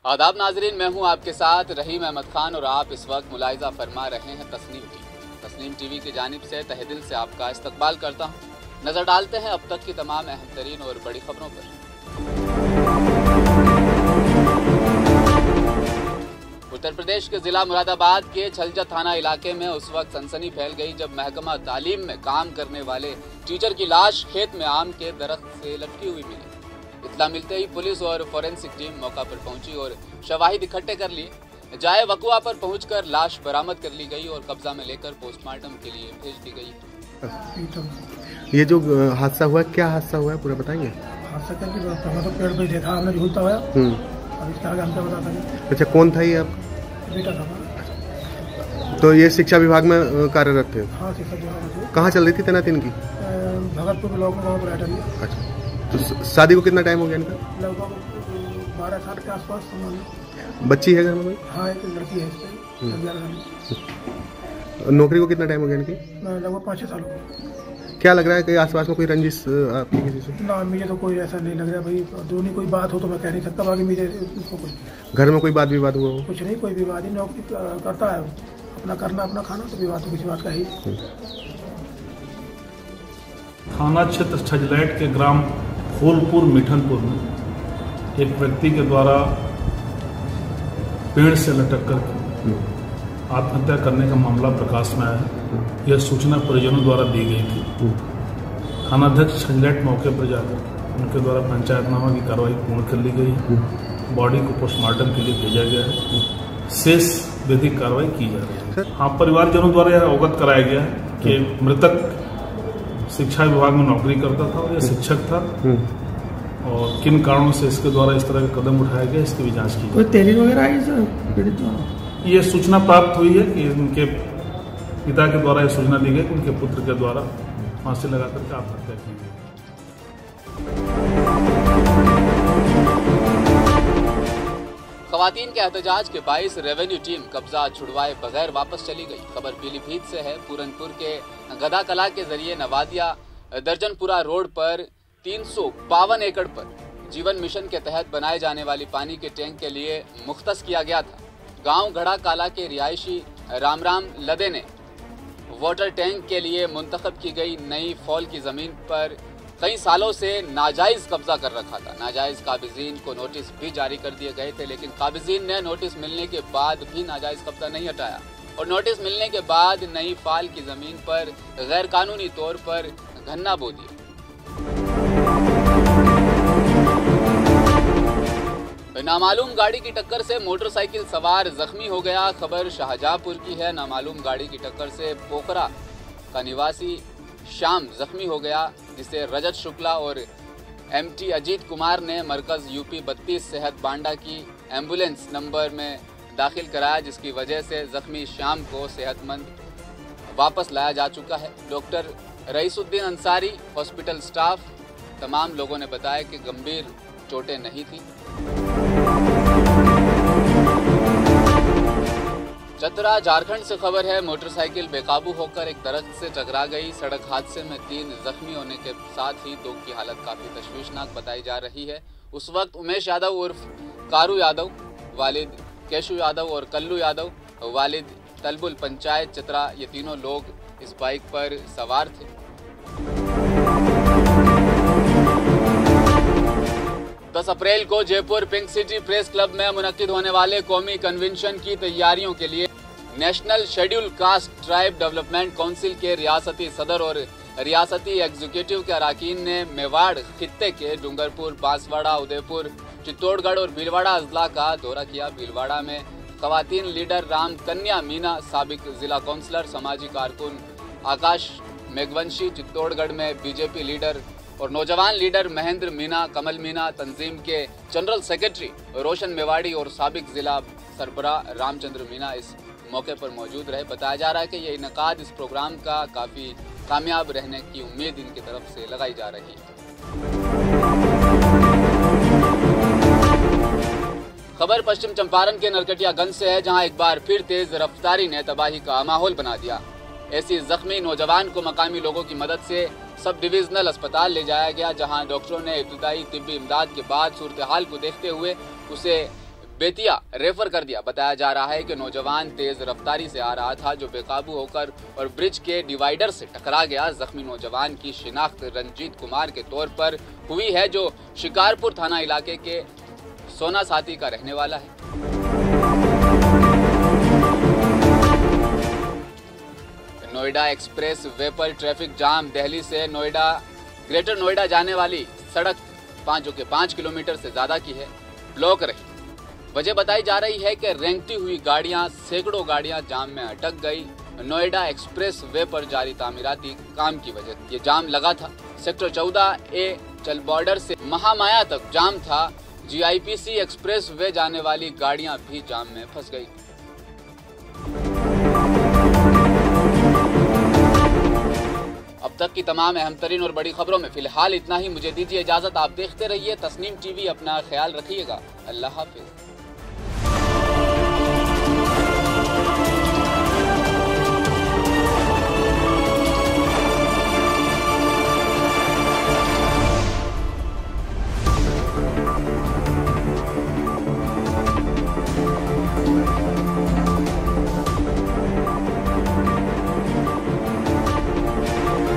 आदाब नाजरीन, मैं हूं आपके साथ रहीम अहमद खान और आप इस वक्त मुलाहिजा फरमा रहे हैं तस्नीम टीवी। तस्नीम टीवी की जानिब से तहे दिल से आपका इस्तकबाल करता हूं। नजर डालते हैं अब तक की तमाम अहम तरीन और बड़ी खबरों पर। उत्तर प्रदेश के जिला मुरादाबाद के छलजा थाना इलाके में उस वक्त सनसनी फैल गई जब महकमा तालीम में काम करने वाले टीचर की लाश खेत में आम के दरख्त से लटकी हुई मिली। इत्तला मिलते ही पुलिस और फोरेंसिक टीम मौका पर पहुंची और शवाहिद इकट्ठे कर लिए। जाए वकुआ पर पहुंचकर लाश बरामद कर ली गई और कब्जा में लेकर पोस्टमार्टम के लिए भेज दी गई। ये जो हादसा हुआ, क्या हादसा हुआ है पूरा बताएंगे? हादसा क्या कि तो पेड़ पे देखा हमने, झूलता हुआ। अब इसके आगे हमसे बता देंगे। अच्छा, कौन था ये आप? बेटा था। तो ये शिक्षा विभाग में कार्यरत थे? हाँ, शिक्षा विभाग में। कहाँ चल रही थी तैनाती इनकी? भगतपुर ब्लॉक में गाँव पर। अच्छा, तो शादी को कितना टाइम हो गया इनका? लगभग 12 साल के आसपास। बच्ची है घर में कोई? हाँ, एक लड़की है। नौकरी को कितना टाइम हो गया इनकी? लगभग 5-6 साल हो गए। क्या लग रहा है कि आसपास में कोई रंजिश आपकी किसी से? ना, मुझे तो कोई ऐसा नहीं लग रहा भाई। दोनों कोई बात हो तो मैं कह नहीं सकता, बाकी मुझे उसको कोई घर में कोई बात विवाद हुआ हो? कुछ नहीं, कोई विवाद ही। नौकरी करता है, अपना करना अपना खाना, तो विवाद तो किसी बात का ही। थाना क्षेत्र छजलैट के ग्राम फूलपुर मिठनपुर में एक व्यक्ति के द्वारा पेड़ से लटक कर आत्महत्या करने का मामला प्रकाश में आया। यह सूचना परिजनों द्वारा दी गई थी। थानाध्यक्ष छजलैट मौके पर जाकर उनके द्वारा पंचायतनामा की कार्रवाई पूर्ण कर ली गई। बॉडी को पोस्टमार्टम के लिए भेजा गया है। शेष विधिक कार्रवाई की जा रही है। हाँ, परिवारजनों द्वारा यह अवगत कराया गया है कि मृतक शिक्षा विभाग में नौकरी करता था और यह शिक्षक था, और किन कारणों से इसके द्वारा इस तरह का कदम उठाया गया इसकी भी जांच की। कोई तहरीर वगैरह आई सर पीड़ित द्वारा? ये सूचना प्राप्त हुई है कि उनके पिता के द्वारा यह सूचना दी गई कि उनके पुत्र के द्वारा फांसी लगा करके आत्महत्या की गई। खवातीन के एहतजाज के बाइस रेवेन्यू टीम कब्जा छुड़वाए बगैर वापस चली गई। खबर पीलीभीत से है। पूरनपुर के गदा कला के जरिए नवादिया दर्जनपुरा रोड पर 352 एकड़ पर जीवन मिशन के तहत बनाए जाने वाली पानी के टैंक के लिए मुख्तस किया गया था। गांव गढ़ा काला के रिहायशी राम लदे ने वाटर टैंक के लिए मुंतखब की गई नई फॉल की जमीन पर कई सालों से नाजायज कब्जा कर रखा था। नाजायज काबिजीन को नोटिस भी जारी कर दिए गए थे, लेकिन काबिजीन ने नोटिस मिलने के बाद भी नाजायज कब्जा नहीं हटाया और नोटिस मिलने के बाद नई फॉल की जमीन पर गैर कानूनी तौर पर गन्ना बो दिया। नामालूम गाड़ी की टक्कर से मोटरसाइकिल सवार जख्मी हो गया। खबर शाहजहांपुर की है। नामालूम गाड़ी की टक्कर से पोखरा का निवासी शाम जख्मी हो गया, जिसे रजत शुक्ला और एमटी अजीत कुमार ने मरकज यूपी 32 सेहत बांडा की एम्बुलेंस नंबर में दाखिल कराया, जिसकी वजह से जख्मी शाम को सेहतमंद वापस लाया जा चुका है। Doctor Raisuddin Ansari, hospital staff, तमाम लोगों ने बताया कि गंभीर चोटें नहीं थी। चतरा झारखंड से खबर है। मोटरसाइकिल बेकाबू होकर एक दरख्त से टकरा गई। सड़क हादसे में 3 जख्मी होने के साथ ही 2 की हालत काफी तशवीशनाक बताई जा रही है। उस वक्त उमेश यादव उर्फ कारू यादव, वालिद केशु यादव और कल्लू यादव, वालिद तलबुल पंचायत चतरा, ये तीनों लोग इस बाइक पर सवार थे। 10 अप्रैल को Jaipur pink city press club में मुनक्किद होने वाले कौमी कन्वेंशन की तैयारियों के लिए national schedule caste tribe development council के रियासती सदर और रियासती एग्जीक्यूटिव के अरकान ने मेवाड़ खित्ते के डूंगरपुर, बांसवाड़ा, उदयपुर, चित्तौड़गढ़ और भीलवाड़ा अजला का दौरा किया। भीलवाड़ा में खवातीन लीडर राम कन्या मीना, साबिक जिला काउंसलर समाजी कारकुन आकाश मेघवंशी, चित्तौड़गढ़ में बीजेपी लीडर और नौजवान लीडर महेंद्र मीना, कमल मीना, तंजीम के जनरल सेक्रेटरी रोशन मेवाड़ी और साबिक जिला सरबरा रामचंद्र मीना इस मौके पर मौजूद रहे। बताया जा रहा है कि यह इनकाद इस प्रोग्राम का काफ़ी कामयाब रहने की उम्मीद इनकी तरफ से लगाई जा रही है। खबर पश्चिम चंपारण के नरकटियागंज से है, जहां एक बार फिर तेज रफ्तारी ने तबाही का माहौल बना दिया। ऐसी जख्मी नौजवान को मकामी लोगों की मदद से सब डिविजनल अस्पताल ले जाया गया, जहां डॉक्टरों ने इब्तदाई तिब्बी इमदाद के बाद सूरत हाल को देखते हुए उसे बेतिया रेफर कर दिया। बताया जा रहा है कि नौजवान तेज रफ्तारी से आ रहा था, जो बेकाबू होकर और ब्रिज के डिवाइडर से टकरा गया। जख्मी नौजवान की शिनाख्त रंजीत कुमार के तौर पर हुई है, जो शिकारपुर थाना इलाके के सोना साथी का रहने वाला है। नोएडा एक्सप्रेस वे पर ट्रैफिक जाम। दिल्ली से नोएडा ग्रेटर नोएडा जाने वाली सड़क 5 किलोमीटर से ज्यादा की है, ब्लॉक रही। वजह बताई जा रही है कि रेंगती हुई गाड़ियां, सैकड़ों गाड़ियां जाम में अटक गई। नोएडा एक्सप्रेस वे पर जारी तामीराती काम की वजह ये जाम लगा था। सेक्टर 14A चल बॉर्डर से महामाया तक जाम था। GIPC एक्सप्रेस वे जाने वाली गाड़ियां भी जाम में फंस गई। अब तक की तमाम अहम तरीन और बड़ी खबरों में फिलहाल इतना ही। मुझे दीजिए इजाजत। आप देखते रहिए तस्नीम TV। अपना ख्याल रखिएगा। अल्लाह हाफिज।